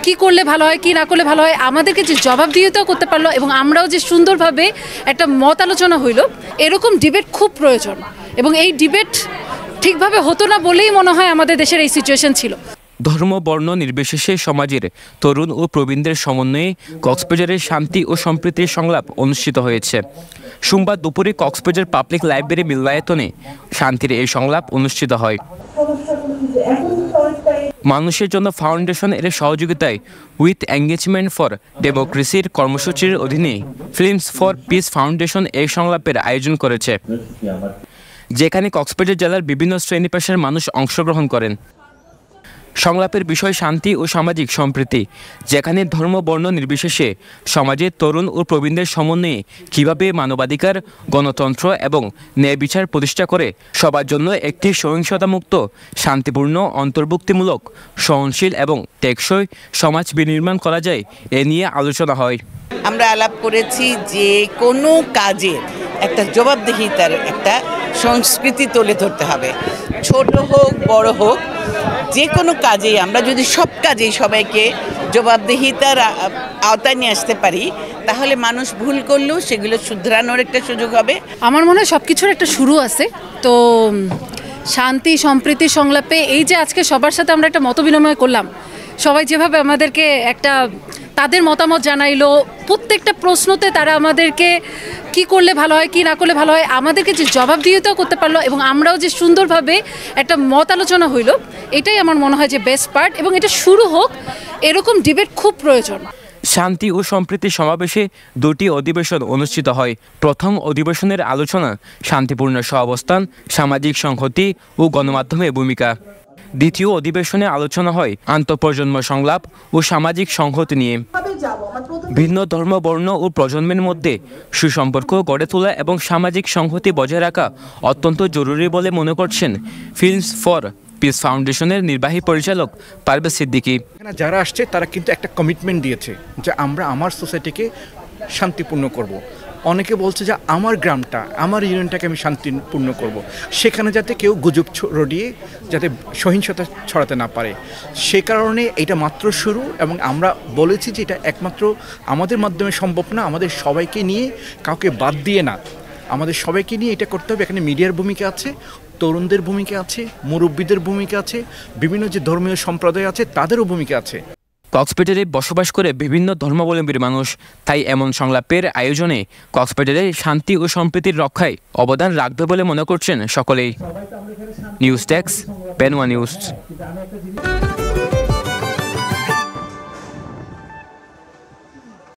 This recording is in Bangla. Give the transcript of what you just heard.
কি করলে ভালো হয়, কি না করলে ভালো হয়, আমাদেরকে যে জবাবদিহিতাও করতে পারলো এবং আমরাও যে সুন্দরভাবে একটা মত আলোচনা হইল, এরকম ডিবেট খুব প্রয়োজন। এবং এই ডিবেট ঠিকভাবে হতো না বলেই মনে হয় আমাদের দেশের এই সিচুয়েশন ছিল। ধর্ম বর্ণ নির্বিশেষে সমাজের তরুণ ও প্রবীণদের সমন্বয়ে কক্সবাজারের শান্তি ও সম্প্রীতির সংলাপ অনুষ্ঠিত হয়েছে। সোমবার দুপুরে কক্সবাজার পাবলিক লাইব্রেরি মিলনায়তনে শান্তির এই সংলাপ অনুষ্ঠিত হয়। মানুষের জন্য ফাউন্ডেশন এর সহযোগিতায় উইথ এঙ্গেজমেন্ট ফর ডেমোক্রেসির কর্মসূচির অধীনে ফিল্মস ফর পিস ফাউন্ডেশন এই সংলাপের আয়োজন করেছে, যেখানে কক্সবাজার জেলার বিভিন্ন শ্রেণী পেশার মানুষ অংশগ্রহণ করেন। সংলাপের বিষয় শান্তি ও সামাজিক সম্প্রীতি, যেখানে ধর্ম বর্ণ নির্বিশেষে সমাজের তরুণ ও প্রবীণদের সমন্বয়ে কীভাবে মানবাধিকার, গণতন্ত্র এবং ন্যায় বিচার প্রতিষ্ঠা করে সবার জন্য একটি সহিংসতামুক্ত, শান্তিপূর্ণ, অন্তর্ভুক্তিমূলক, সহনশীল এবং টেকসই সমাজ বিনির্মাণ করা যায় এ নিয়ে আলোচনা হয়। আমরা আলাপ করেছি যে কোনো কাজের একটা জবাবদিহিতার একটা সংস্কৃতি তুলে ধরতে হবে, ছোট হোক বড় হোক, যে কোনো কাজেই আমরা যদি সব কাজেই সবাইকে জবাবদিহিতার আওতায় নিয়ে আসতে পারি, তাহলে মানুষ ভুল করলেও সেগুলো শুধরানোর একটা সুযোগ হবে। আমার মনে হয় সব কিছুর একটা শুরু আছে। তো শান্তি সম্প্রীতি সংলাপে এই যে আজকে সবার সাথে আমরা একটা মত বিনিময় করলাম, সবাই যেভাবে আমাদেরকে একটা তাদের মতামত জানাইলো, প্রত্যেকটা প্রশ্নতে তারা আমাদেরকে কি করলে ভালো হয়, কি না করলে ভালো হয়, আমাদেরকে যে জবাবদিহিতাও করতে পারলো এবং আমরাও যে সুন্দরভাবে একটা মত আলোচনা হইল, এটাই আমার মনে হয় যে বেস্ট পার্ট। এবং এটা শুরু হোক, এরকম ডিবেট খুব প্রয়োজন। শান্তি ও সম্প্রীতি সমাবেশে দুটি অধিবেশন অনুষ্ঠিত হয়। প্রথম অধিবেশনের আলোচনা শান্তিপূর্ণ সহাবস্থান, সামাজিক সংহতি ও গণমাধ্যমের ভূমিকা। দ্বিতীয় অধিবেশনে আলোচনা হয় আন্তঃপ্রজন্ম সংলাপ ও সামাজিক সংহতি নিয়ে। ভিন্ন ধর্ম, বর্ণ ও প্রজন্মের মধ্যে সুসম্পর্ক গড়ে তোলা এবং সামাজিক সংহতি বজায় রাখা অত্যন্ত জরুরি বলে মনে করছেন ফিল্মস ফর পিস ফাউন্ডেশনের নির্বাহী পরিচালক পারভেজ সিদ্দিকী। যারা আসছে তারা কিন্তু একটা কমিটমেন্ট দিয়েছে যে আমরা আমার সোসাইটিকে শান্তিপূর্ণ করব। অনেকে বলছে যে আমার গ্রামটা, আমার ইউনিয়নটাকে আমি শান্তিপূর্ণ করব, সেখানে যাতে কেউ গুজব ছড়িয়ে যাতে সহিংসতা ছড়াতে না পারে। সে কারণে এটা মাত্র শুরু, এবং আমরা বলেছি যে এটা একমাত্র আমাদের মাধ্যমে সম্ভব না, আমাদের সবাইকে নিয়ে, কাউকে বাদ দিয়ে না, আমাদের সবাইকে নিয়ে এটা করতে হবে। এখানে মিডিয়ার ভূমিকা আছে, তরুণদের ভূমিকা আছে, মুরব্বীদের ভূমিকা আছে, বিভিন্ন যে ধর্মীয় সম্প্রদায় আছে তাদেরও ভূমিকা আছে। কক্সবাজারে বসবাস করে বিভিন্ন ধর্মাবলম্বীর মানুষ, তাই এমন সংলাপের আয়োজনে কক্সবাজারের শান্তি ও সম্প্রীতির রক্ষায় অবদান রাখবে বলে মনে করছেন সকলেই। News desk, pen one news.